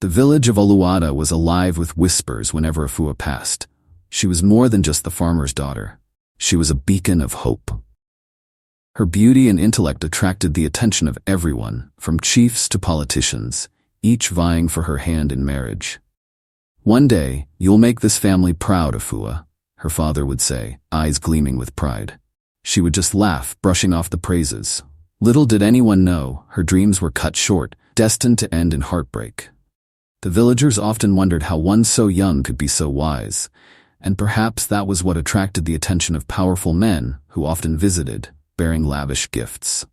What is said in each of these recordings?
The village of Oluwada was alive with whispers whenever Efua passed. She was more than just the farmer's daughter. She was a beacon of hope. Her beauty and intellect attracted the attention of everyone, from chiefs to politicians, each vying for her hand in marriage. "One day, you'll make this family proud, Efua," her father would say, eyes gleaming with pride. She would just laugh, brushing off the praises. Little did anyone know, her dreams were cut short, destined to end in heartbreak. The villagers often wondered how one so young could be so wise, and perhaps that was what attracted the attention of powerful men who often visited, bearing lavish gifts.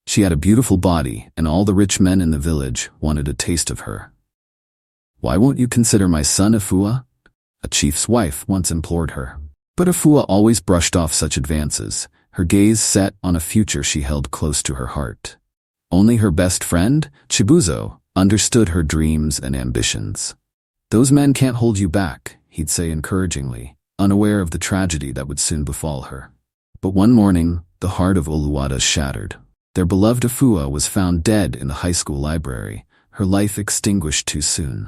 She had a beautiful body, and all the rich men in the village wanted a taste of her. "Why won't you consider my son, Efua?" a chief's wife once implored her. But Efua always brushed off such advances, her gaze set on a future she held close to her heart. Only her best friend, Chibuzo, understood her dreams and ambitions. "Those men can't hold you back," he'd say encouragingly, unaware of the tragedy that would soon befall her. But one morning, the heart of Oluwada shattered. Their beloved Efua was found dead in the high school library, her life extinguished too soon.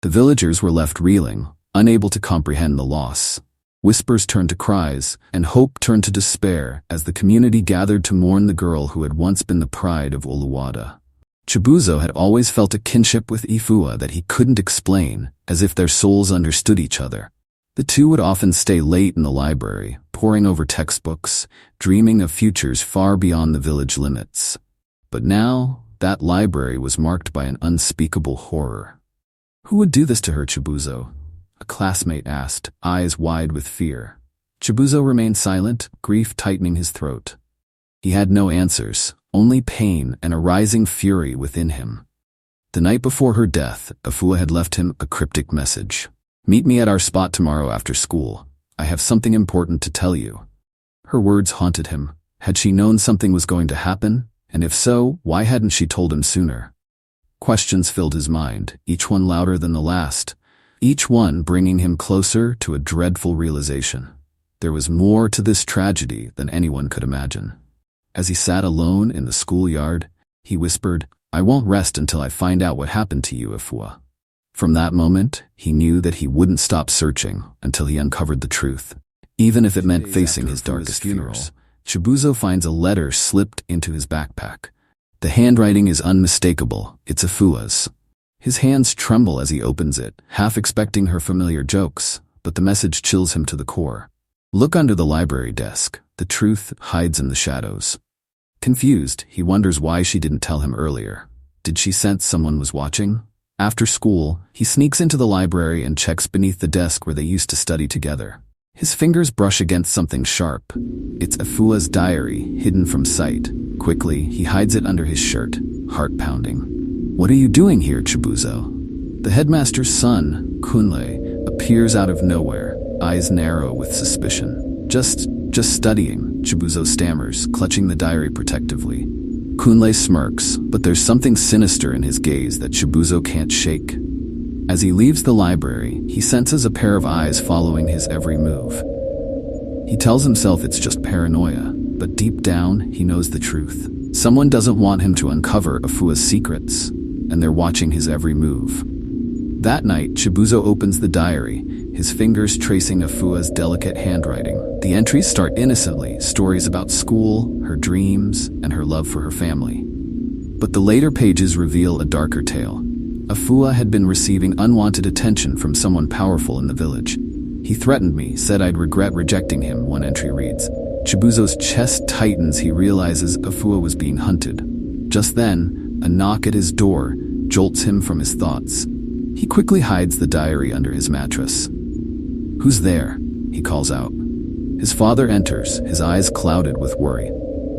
The villagers were left reeling, unable to comprehend the loss. Whispers turned to cries, and hope turned to despair as the community gathered to mourn the girl who had once been the pride of Oluwada. Chibuzo had always felt a kinship with Efua that he couldn't explain, as if their souls understood each other. The two would often stay late in the library, poring over textbooks, dreaming of futures far beyond the village limits. But now, that library was marked by an unspeakable horror. "Who would do this to her, Chibuzo?" a classmate asked, eyes wide with fear. Chibuzo remained silent, grief tightening his throat. He had no answers, only pain and a rising fury within him. The night before her death, Efua had left him a cryptic message. "Meet me at our spot tomorrow after school. I have something important to tell you." Her words haunted him. Had she known something was going to happen? And if so, why hadn't she told him sooner? Questions filled his mind, each one louder than the last, each one bringing him closer to a dreadful realization. There was more to this tragedy than anyone could imagine. As he sat alone in the schoolyard, he whispered, "I won't rest until I find out what happened to you, Efua." From that moment, he knew that he wouldn't stop searching until he uncovered the truth, even if it meant facing his darkest fears. Chibuzo finds a letter slipped into his backpack. The handwriting is unmistakable, it's Efua's. His hands tremble as he opens it, half expecting her familiar jokes, but the message chills him to the core. Look under the library desk, the truth hides in the shadows. Confused, he wonders why she didn't tell him earlier. Did she sense someone was watching? After school, he sneaks into the library and checks beneath the desk where they used to study together. His fingers brush against something sharp. It's Efua's diary, hidden from sight. Quickly, he hides it under his shirt, heart pounding. "What are you doing here, Chibuzo?" The headmaster's son, Kunle, appears out of nowhere, eyes narrow with suspicion. Just studying," Chibuzo stammers, clutching the diary protectively. Kunle smirks, but there's something sinister in his gaze that Chibuzo can't shake. As he leaves the library, he senses a pair of eyes following his every move. He tells himself it's just paranoia, but deep down, he knows the truth. Someone doesn't want him to uncover Efua's secrets, and they're watching his every move. That night, Chibuzo opens the diary, his fingers tracing Efua's delicate handwriting. The entries start innocently, stories about school, her dreams, and her love for her family. But the later pages reveal a darker tale. Efua had been receiving unwanted attention from someone powerful in the village. "He threatened me, said I'd regret rejecting him," one entry reads. Chibuzo's chest tightens, he realizes Efua was being hunted. Just then, a knock at his door jolts him from his thoughts. He quickly hides the diary under his mattress. "Who's there?" he calls out. His father enters, his eyes clouded with worry.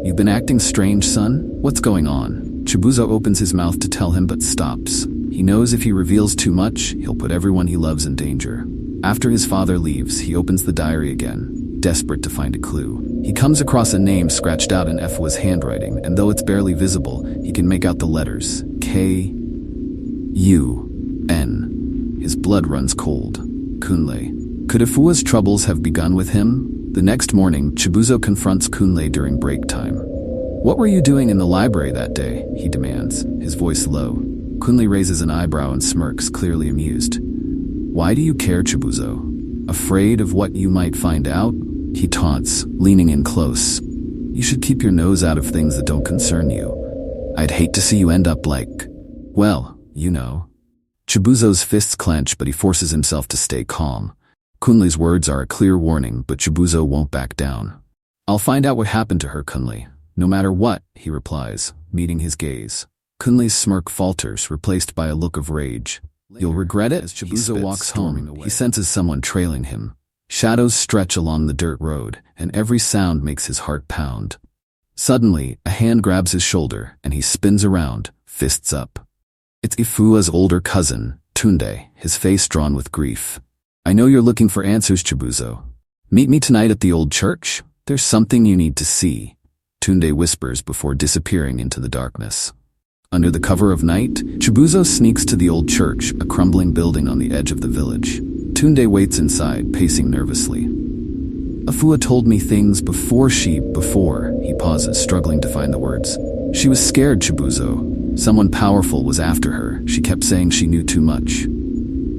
"You've been acting strange, son? What's going on?" Chibuzo opens his mouth to tell him but stops. He knows if he reveals too much, he'll put everyone he loves in danger. After his father leaves, he opens the diary again, desperate to find a clue. He comes across a name scratched out in Efua's handwriting, and though it's barely visible, he can make out the letters K-U-N. His blood runs cold. Kunle. Could Efua's troubles have begun with him? The next morning, Chibuzo confronts Kunle during break time. "What were you doing in the library that day?" he demands, his voice low. Kunle raises an eyebrow and smirks, clearly amused. Why do you care, Chibuzo? Afraid of what you might find out? He taunts, leaning in close. You should keep your nose out of things that don't concern you. I'd hate to see you end up like, well, you know. Chibuzo's fists clench, but he forces himself to stay calm. Kunle's words are a clear warning, but Chibuzo won't back down. I'll find out what happened to her, Kunle. No matter what, he replies, meeting his gaze. Kunle's smirk falters, replaced by a look of rage. You'll regret it? As Chibuzo walks home, he senses someone trailing him. Shadows stretch along the dirt road, and every sound makes his heart pound. Suddenly, a hand grabs his shoulder, and he spins around, fists up. It's Efua's older cousin, Tunde, his face drawn with grief. I know you're looking for answers, Chibuzo. Meet me tonight at the old church. There's something you need to see, Tunde whispers before disappearing into the darkness. Under the cover of night, Chibuzo sneaks to the old church, a crumbling building on the edge of the village. Tunde waits inside, pacing nervously. Efua told me things before, he pauses, struggling to find the words. She was scared, Chibuzo. Someone powerful was after her. She kept saying she knew too much.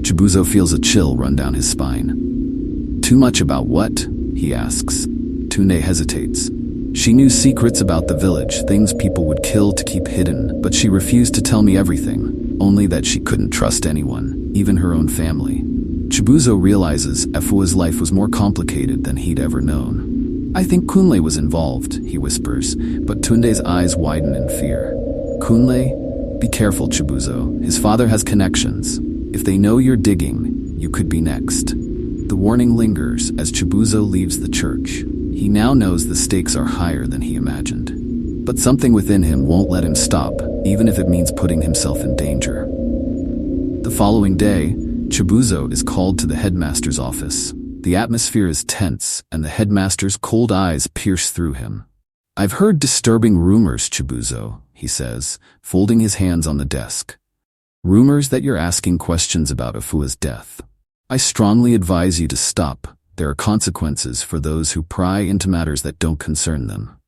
Chibuzo feels a chill run down his spine. Too much about what? He asks. Tunde hesitates. She knew secrets about the village, things people would kill to keep hidden, but she refused to tell me everything, only that she couldn't trust anyone, even her own family. Chibuzo realizes Efua's life was more complicated than he'd ever known. I think Kunle was involved, he whispers, but Tunde's eyes widen in fear. Kunle? Be careful, Chibuzo. His father has connections. If they know you're digging, you could be next. The warning lingers as Chibuzo leaves the church. He now knows the stakes are higher than he imagined. But something within him won't let him stop, even if it means putting himself in danger. The following day, Chibuzo is called to the headmaster's office. The atmosphere is tense, and the headmaster's cold eyes pierce through him. I've heard disturbing rumors, Chibuzo, he says, folding his hands on the desk. Rumors that you're asking questions about Efua's death. I strongly advise you to stop. There are consequences for those who pry into matters that don't concern them.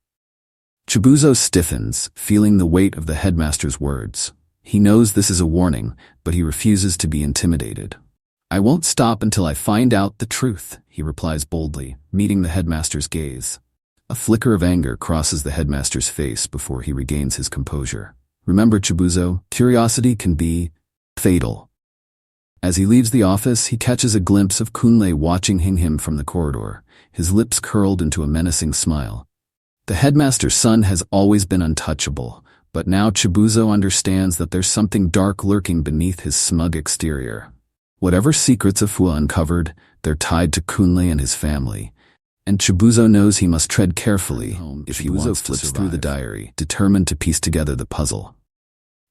Chibuzo stiffens, feeling the weight of the headmaster's words. He knows this is a warning, but he refuses to be intimidated. I won't stop until I find out the truth, he replies boldly, meeting the headmaster's gaze. A flicker of anger crosses the headmaster's face before he regains his composure. Remember, Chibuzo, curiosity can be fatal. As he leaves the office, he catches a glimpse of Kunle watching him from the corridor, his lips curled into a menacing smile. The headmaster's son has always been untouchable, but now Chibuzo understands that there's something dark lurking beneath his smug exterior. Whatever secrets Efua uncovered, they're tied to Kunle and his family, and Chibuzo knows he must tread carefully if he wants to survive. Through the diary, determined to piece together the puzzle.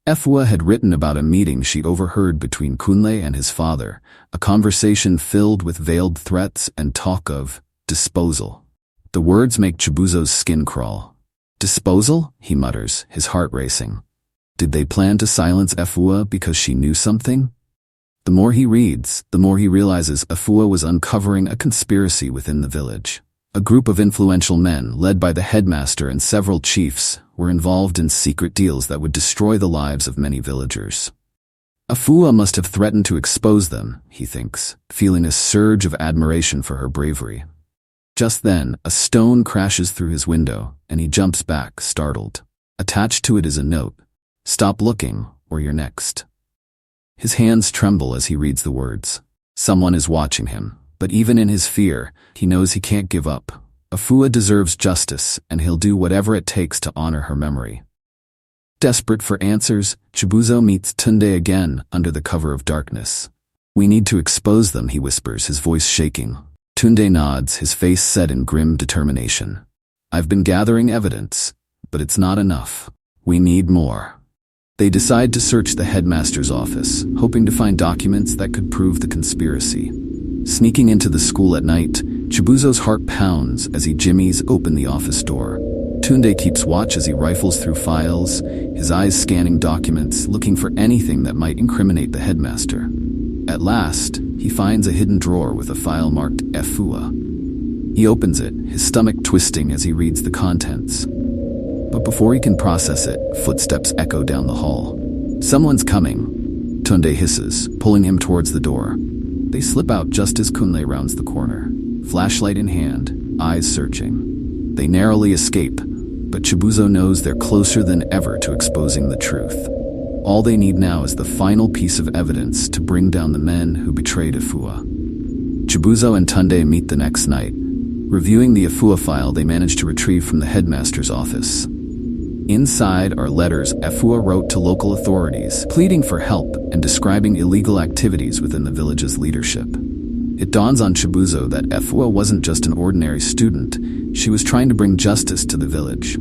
Efua had written about a meeting she overheard between Kunle and his father, a conversation filled with veiled threats and talk of disposal. The words make Chibuzo's skin crawl. Disposal? He mutters, his heart racing. Did they plan to silence Efua because she knew something? The more he reads, the more he realizes Efua was uncovering a conspiracy within the village. A group of influential men, led by the headmaster and several chiefs, were involved in secret deals that would destroy the lives of many villagers. Efua must have threatened to expose them, he thinks, feeling a surge of admiration for her bravery. Just then, a stone crashes through his window, and he jumps back, startled. Attached to it is a note. Stop looking, or you're next. His hands tremble as he reads the words. Someone is watching him, but even in his fear, he knows he can't give up. Efua deserves justice, and he'll do whatever it takes to honor her memory. Desperate for answers, Chibuzo meets Tunde again under the cover of darkness. We need to expose them, he whispers, his voice shaking. Tunde nods, his face set in grim determination. I've been gathering evidence, but it's not enough. We need more. They decide to search the headmaster's office, hoping to find documents that could prove the conspiracy. Sneaking into the school at night, Chibuzo's heart pounds as he jimmies open the office door. Tunde keeps watch as he rifles through files, his eyes scanning documents, looking for anything that might incriminate the headmaster. At last, he finds a hidden drawer with a file marked Efua. He opens it, his stomach twisting as he reads the contents. But before he can process it, footsteps echo down the hall. Someone's coming, Tunde hisses, pulling him towards the door. They slip out just as Kunle rounds the corner, flashlight in hand, eyes searching. They narrowly escape, but Chibuzo knows they're closer than ever to exposing the truth. All they need now is the final piece of evidence to bring down the men who betrayed Efua. Chibuzo and Tunde meet the next night, reviewing the Efua file they managed to retrieve from the headmaster's office. Inside are letters Efua wrote to local authorities, pleading for help and describing illegal activities within the village's leadership. It dawns on Chibuzo that Efua wasn't just an ordinary student, she was trying to bring justice to the village.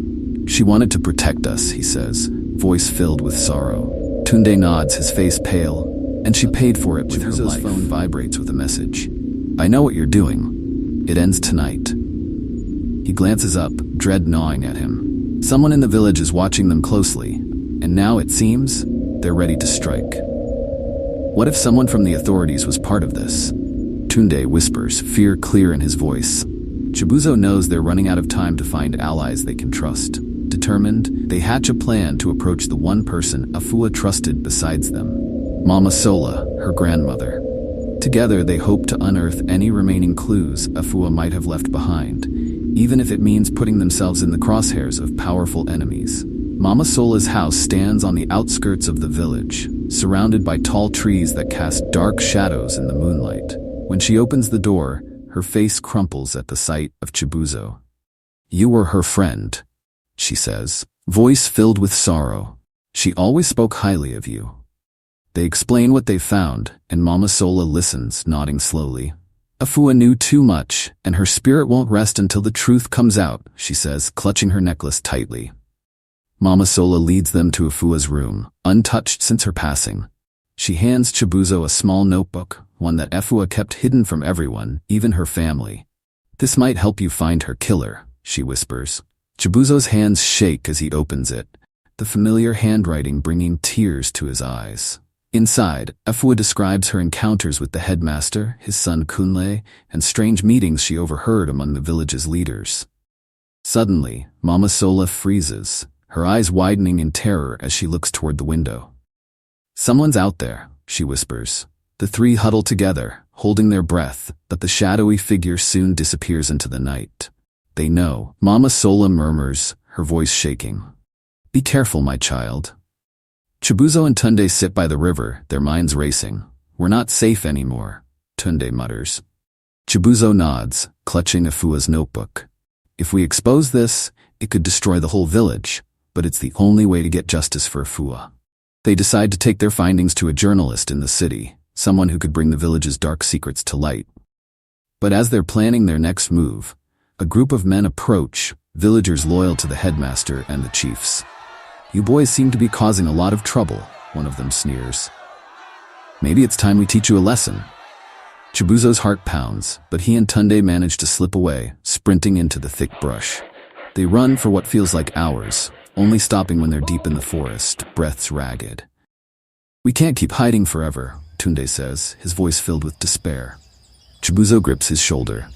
She wanted to protect us, he says, voice filled with sorrow. Tunde nods, his face pale, and she paid for it with her life. Chibuzo's phone vibrates with a message. I know what you're doing. It ends tonight. He glances up, dread gnawing at him. Someone in the village is watching them closely, and now it seems they're ready to strike. What if someone from the authorities was part of this? Tunde whispers, fear clear in his voice. Chibuzo knows they're running out of time to find allies they can trust. Determined, they hatch a plan to approach the one person Efua trusted besides them, Mama Sola, her grandmother. Together, they hope to unearth any remaining clues Efua might have left behind, even if it means putting themselves in the crosshairs of powerful enemies. Mama Sola's house stands on the outskirts of the village, surrounded by tall trees that cast dark shadows in the moonlight. When she opens the door, her face crumples at the sight of Chibuzo. You were her friend, she says, voice filled with sorrow. She always spoke highly of you. They explain what they found, and Mama Sola listens, nodding slowly. Efua knew too much, and her spirit won't rest until the truth comes out, she says, clutching her necklace tightly. Mama Sola leads them to Efua's room, untouched since her passing. She hands Chibuzo a small notebook, one that Efua kept hidden from everyone, even her family. This might help you find her killer, she whispers. Chibuzo's hands shake as he opens it, the familiar handwriting bringing tears to his eyes. Inside, Efua describes her encounters with the headmaster, his son Kunle, and strange meetings she overheard among the village's leaders. Suddenly, Mama Sola freezes, her eyes widening in terror as she looks toward the window. Someone's out there, she whispers. The three huddle together, holding their breath, but the shadowy figure soon disappears into the night. They know. Mama Sola murmurs, her voice shaking. Be careful, my child. Chibuzo and Tunde sit by the river, their minds racing. We're not safe anymore, Tunde mutters. Chibuzo nods, clutching Efua's notebook. If we expose this, it could destroy the whole village, but it's the only way to get justice for Efua. They decide to take their findings to a journalist in the city, someone who could bring the village's dark secrets to light. But as they're planning their next move, a group of men approach, villagers loyal to the headmaster and the chiefs. You boys seem to be causing a lot of trouble, one of them sneers. Maybe it's time we teach you a lesson. Chibuzo's heart pounds, but he and Tunde manage to slip away, sprinting into the thick brush. They run for what feels like hours, only stopping when they're deep in the forest, breaths ragged. We can't keep hiding forever, Tunde says, his voice filled with despair. Chibuzo grips his shoulder.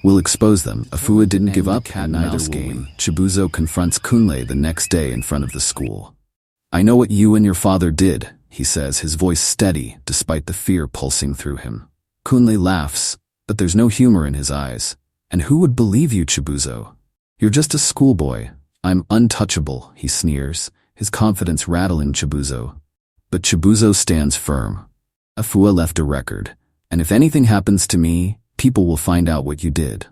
We'll expose them. Efua didn't give up, and neither will we. Chibuzo confronts Kunle the next day in front of the school. I know what you and your father did, he says, his voice steady despite the fear pulsing through him. Kunle laughs, but there's no humor in his eyes. And who would believe you, Chibuzo? You're just a schoolboy. I'm untouchable, he sneers, his confidence rattling Chibuzo. But Chibuzo stands firm. Efua left a record, and if anything happens to me, people will find out what you did.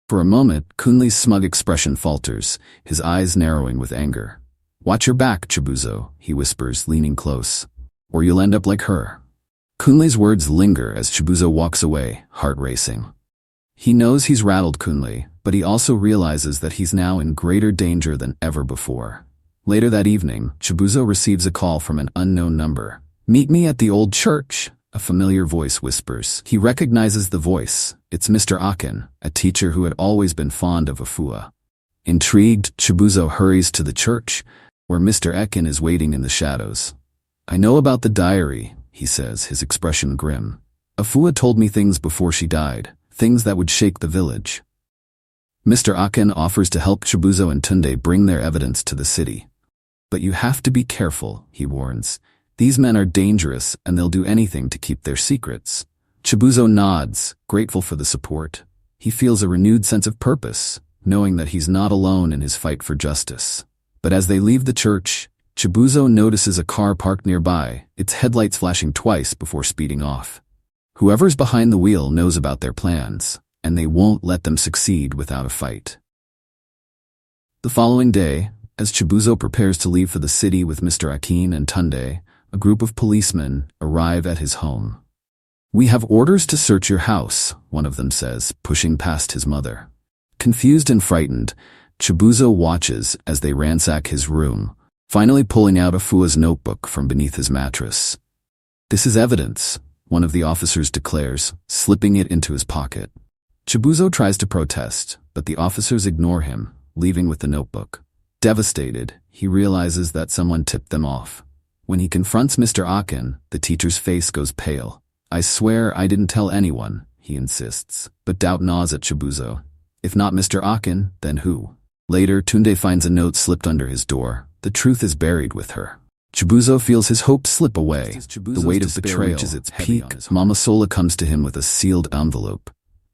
For a moment, Kunle's smug expression falters, his eyes narrowing with anger. Watch your back, Chibuzo, he whispers, leaning close, or you'll end up like her. Kunle's words linger as Chibuzo walks away, heart racing. He knows he's rattled Kunle, but he also realizes that he's now in greater danger than ever before. Later that evening, Chibuzo receives a call from an unknown number. Meet me at the old church, a familiar voice whispers. He recognizes the voice. It's Mr. Akin, a teacher who had always been fond of Efua. Intrigued, Chibuzo hurries to the church, where Mr. Akin is waiting in the shadows. I know about the diary, he says, his expression grim. Efua told me things before she died, things that would shake the village. Mr. Akin offers to help Chibuzo and Tunde bring their evidence to the city. But you have to be careful, he warns. These men are dangerous and they'll do anything to keep their secrets. Chibuzo nods, grateful for the support. He feels a renewed sense of purpose, knowing that he's not alone in his fight for justice. But as they leave the church, Chibuzo notices a car parked nearby, its headlights flashing twice before speeding off. Whoever's behind the wheel knows about their plans, and they won't let them succeed without a fight. The following day, as Chibuzo prepares to leave for the city with Mr. Akin and Tunde, a group of policemen arrive at his home. "We have orders to search your house," one of them says, pushing past his mother. Confused and frightened, Chibuzo watches as they ransack his room, finally pulling out Efua's notebook from beneath his mattress. "This is evidence," one of the officers declares, slipping it into his pocket. Chibuzo tries to protest, but the officers ignore him, leaving with the notebook. Devastated, he realizes that someone tipped them off. When he confronts Mr. Akin, the teacher's face goes pale. "I swear I didn't tell anyone," he insists, but doubt gnaws at Chibuzo. If not Mr. Akin, then who? Later, Tunde finds a note slipped under his door. The truth is buried with her. Chibuzo feels his hope slip away. The weight of betrayal reaches its peak. Mama Sola comes to him with a sealed envelope.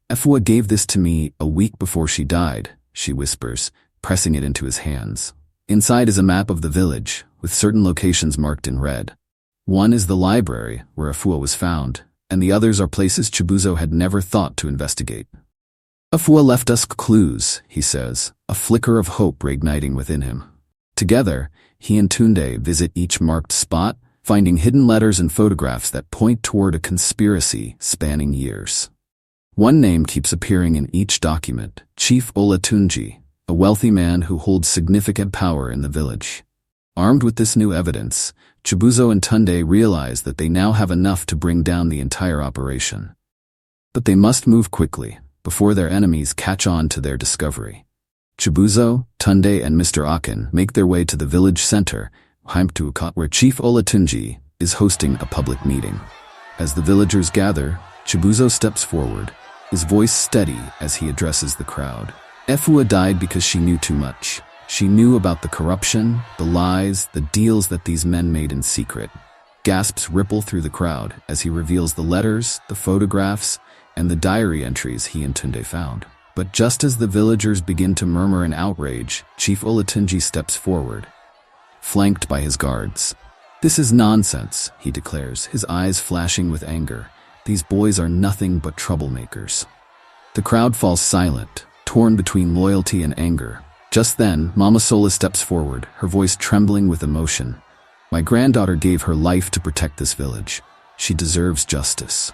"Efua gave this to me a week before she died," she whispers, pressing it into his hands. Inside is a map of the village, with certain locations marked in red. One is the library, where Efua was found, and the others are places Chibuzo had never thought to investigate. "Efua left us clues," he says, a flicker of hope reigniting within him. Together, he and Tunde visit each marked spot, finding hidden letters and photographs that point toward a conspiracy spanning years. One name keeps appearing in each document: Chief Olatunji, a wealthy man who holds significant power in the village. Armed with this new evidence, Chibuzo and Tunde realize that they now have enough to bring down the entire operation. But they must move quickly, before their enemies catch on to their discovery. Chibuzo, Tunde and Mr. Akin make their way to the village center, where Chief Olatunji is hosting a public meeting. As the villagers gather, Chibuzo steps forward, his voice steady as he addresses the crowd. Efua died because she knew too much. She knew about the corruption, the lies, the deals that these men made in secret. Gasps ripple through the crowd as he reveals the letters, the photographs, and the diary entries he and Tunde found. But just as the villagers begin to murmur in outrage, Chief Olatunji steps forward, flanked by his guards. "This is nonsense," he declares, his eyes flashing with anger. "These boys are nothing but troublemakers." The crowd falls silent, torn between loyalty and anger. Just then, Mama Sola steps forward, her voice trembling with emotion. "My granddaughter gave her life to protect this village. She deserves justice."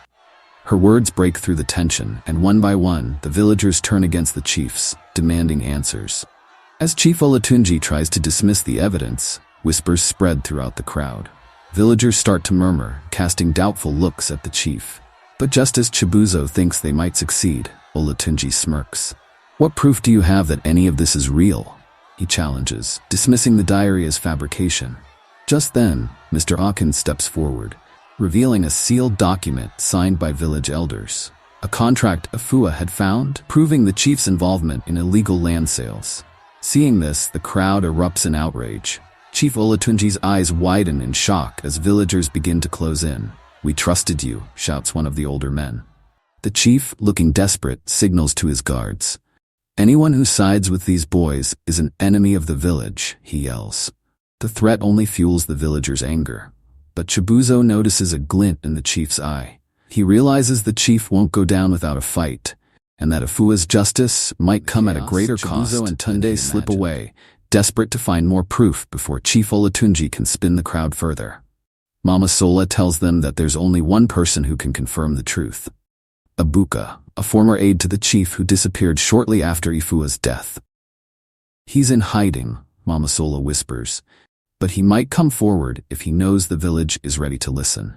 Her words break through the tension, and one by one, the villagers turn against the chiefs, demanding answers. As Chief Olatunji tries to dismiss the evidence, whispers spread throughout the crowd. Villagers start to murmur, casting doubtful looks at the chief. But just as Chibuzo thinks they might succeed, Olatunji smirks. "What proof do you have that any of this is real?" he challenges, dismissing the diary as fabrication. Just then, Mr. Akin steps forward, revealing a sealed document signed by village elders. A contract Efua had found, proving the chief's involvement in illegal land sales. Seeing this, the crowd erupts in outrage. Chief Olatunji's eyes widen in shock as villagers begin to close in. "We trusted you," shouts one of the older men. The chief, looking desperate, signals to his guards. "Anyone who sides with these boys is an enemy of the village," he yells. The threat only fuels the villagers' anger. But Chibuzo notices a glint in the chief's eye. He realizes the chief won't go down without a fight, and that Efua's justice might come at a greater cost. Chibuzo and Tunde slip away, desperate to find more proof before Chief Olatunji can spin the crowd further. Mama Sola tells them that there's only one person who can confirm the truth. Ebuka, a former aide to the chief who disappeared shortly after Efua's death. "He's in hiding," Mama Sola whispers, "but he might come forward if he knows the village is ready to listen."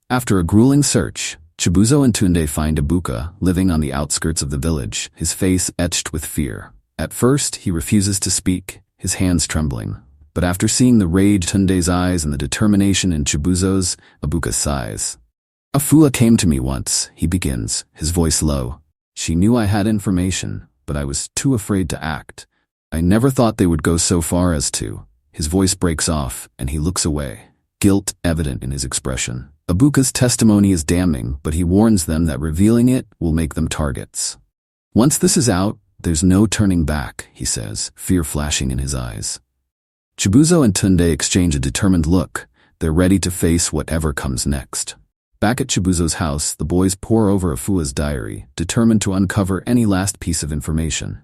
After a grueling search, Chibuzo and Tunde find Ebuka living on the outskirts of the village, his face etched with fear. At first, he refuses to speak, his hands trembling. But after seeing the rage in Tunde's eyes and the determination in Chibuzo's, Ebuka sighs. "Efua came to me once," he begins, his voice low. "She knew I had information, but I was too afraid to act. I never thought they would go so far as to." His voice breaks off, and he looks away, guilt evident in his expression. Abuka's testimony is damning, but he warns them that revealing it will make them targets. Once this is out, there's no turning back, he says, fear flashing in his eyes. Chibuzo and Tunde exchange a determined look. They're ready to face whatever comes next. Back at Chibuzo's house, the boys pore over Efua's diary, determined to uncover any last piece of information.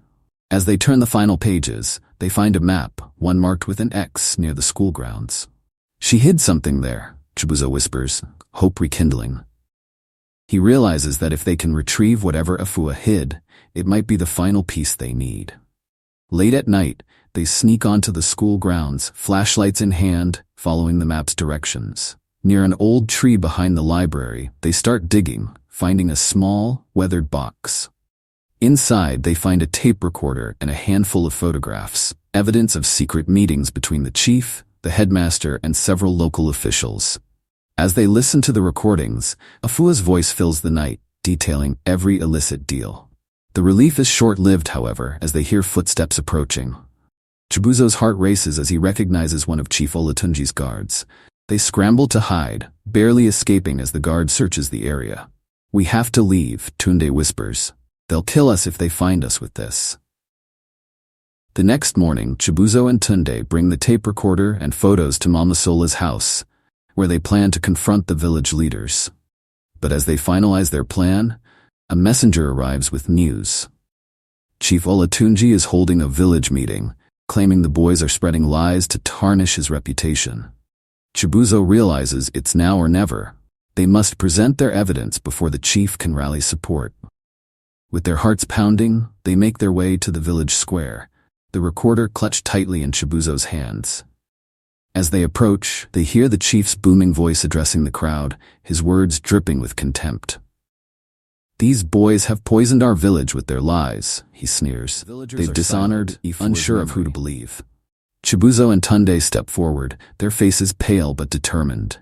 As they turn the final pages, they find a map, one marked with an X near the school grounds. She hid something there, Chibuzo whispers, hope rekindling. He realizes that if they can retrieve whatever Efua hid, it might be the final piece they need. Late at night, they sneak onto the school grounds, flashlights in hand, following the map's directions. Near an old tree behind the library, they start digging, finding a small, weathered box. Inside, they find a tape recorder and a handful of photographs, evidence of secret meetings between the chief, the headmaster, and several local officials. As they listen to the recordings, Efua's voice fills the night, detailing every illicit deal. The relief is short-lived, however, as they hear footsteps approaching. Chibuzo's heart races as he recognizes one of Chief Olatunji's guards. They scramble to hide, barely escaping as the guard searches the area. "We have to leave," Tunde whispers. "They'll kill us if they find us with this." The next morning, Chibuzo and Tunde bring the tape recorder and photos to Mama Sola's house, where they plan to confront the village leaders. But as they finalize their plan, a messenger arrives with news. Chief Olatunji is holding a village meeting, claiming the boys are spreading lies to tarnish his reputation. Chibuzo realizes it's now or never. They must present their evidence before the chief can rally support. With their hearts pounding, they make their way to the village square, the recorder clutched tightly in Chibuzo's hands. As they approach, they hear the chief's booming voice addressing the crowd, his words dripping with contempt. "These boys have poisoned our village with their lies," he sneers. "They've dishonored, unsure of who to believe." Chibuzo and Tunde step forward, their faces pale but determined.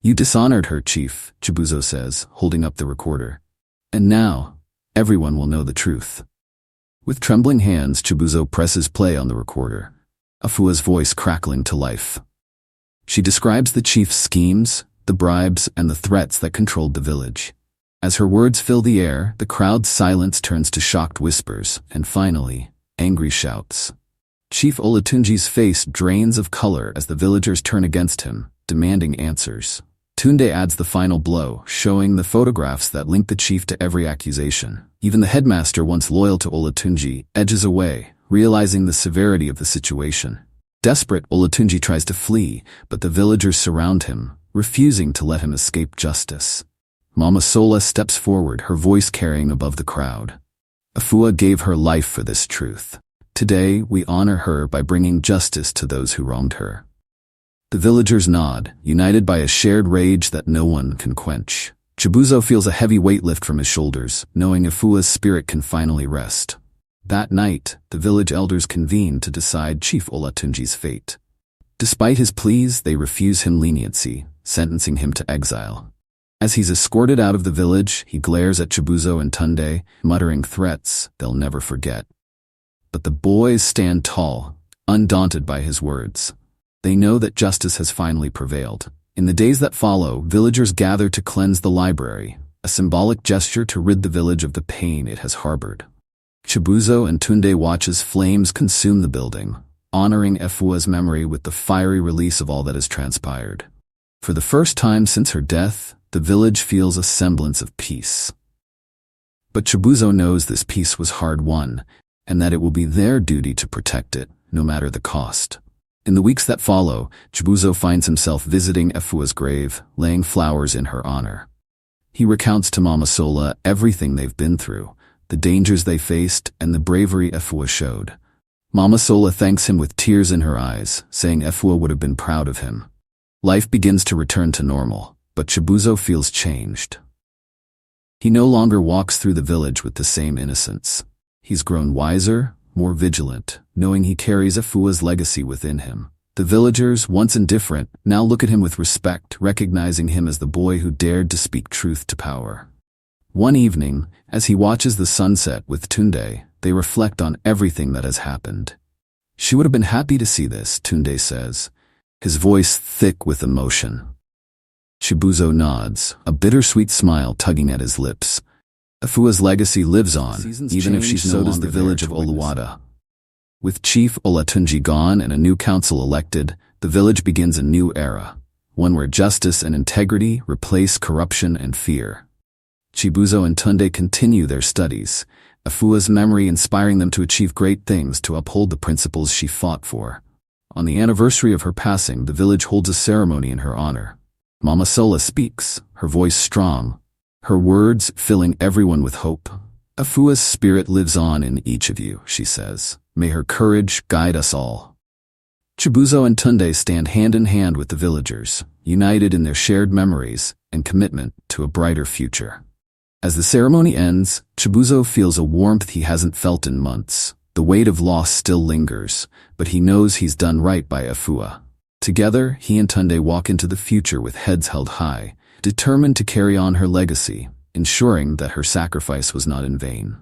"You dishonored her, Chief," Chibuzo says, holding up the recorder. "And now, everyone will know the truth." With trembling hands, Chibuzo presses play on the recorder, Efua's voice crackling to life. She describes the chief's schemes, the bribes, and the threats that controlled the village. As her words fill the air, the crowd's silence turns to shocked whispers, and finally, angry shouts. Chief Olatunji's face drains of color as the villagers turn against him, demanding answers. Tunde adds the final blow, showing the photographs that link the chief to every accusation. Even the headmaster, once loyal to Olatunji, edges away, realizing the severity of the situation. Desperate, Olatunji tries to flee, but the villagers surround him, refusing to let him escape justice. Mama Sola steps forward, her voice carrying above the crowd. "Efua gave her life for this truth. Today, we honor her by bringing justice to those who wronged her." The villagers nod, united by a shared rage that no one can quench. Chibuzo feels a heavy weight lift from his shoulders, knowing Efua's spirit can finally rest. That night, the village elders convene to decide Chief Olatunji's fate. Despite his pleas, they refuse him leniency, sentencing him to exile. As he's escorted out of the village, he glares at Chibuzo and Tunde, muttering threats they'll never forget. But the boys stand tall, undaunted by his words. They know that justice has finally prevailed. In the days that follow, villagers gather to cleanse the library, a symbolic gesture to rid the village of the pain it has harbored. Chibuzo and Tunde watch as flames consume the building, honoring Efua's memory with the fiery release of all that has transpired. For the first time since her death, the village feels a semblance of peace. But Chibuzo knows this peace was hard-won, and that it will be their duty to protect it, no matter the cost. In the weeks that follow, Chibuzo finds himself visiting Efua's grave, laying flowers in her honor. He recounts to Mama Sola everything they've been through, the dangers they faced, and the bravery Efua showed. Mama Sola thanks him with tears in her eyes, saying Efua would have been proud of him. Life begins to return to normal, but Chibuzo feels changed. He no longer walks through the village with the same innocence. He's grown wiser, more vigilant, knowing he carries Efua's legacy within him. The villagers, once indifferent, now look at him with respect, recognizing him as the boy who dared to speak truth to power. One evening, as he watches the sunset with Tunde, they reflect on everything that has happened. She would have been happy to see this, Tunde says, his voice thick with emotion. Chibuzo nods, a bittersweet smile tugging at his lips. Efua's legacy lives on, even if she's no longer the village of Oluwada. With Chief Olatunji gone and a new council elected, the village begins a new era, one where justice and integrity replace corruption and fear. Chibuzo and Tunde continue their studies, Efua's memory inspiring them to achieve great things to uphold the principles she fought for. On the anniversary of her passing, the village holds a ceremony in her honor. Mama Sola speaks, her voice strong, her words filling everyone with hope. Efua's spirit lives on in each of you, she says. May her courage guide us all. Chibuzo and Tunde stand hand in hand with the villagers, united in their shared memories and commitment to a brighter future. As the ceremony ends, Chibuzo feels a warmth he hasn't felt in months. The weight of loss still lingers, but he knows he's done right by Efua. Together, he and Tunde walk into the future with heads held high, determined to carry on her legacy, ensuring that her sacrifice was not in vain.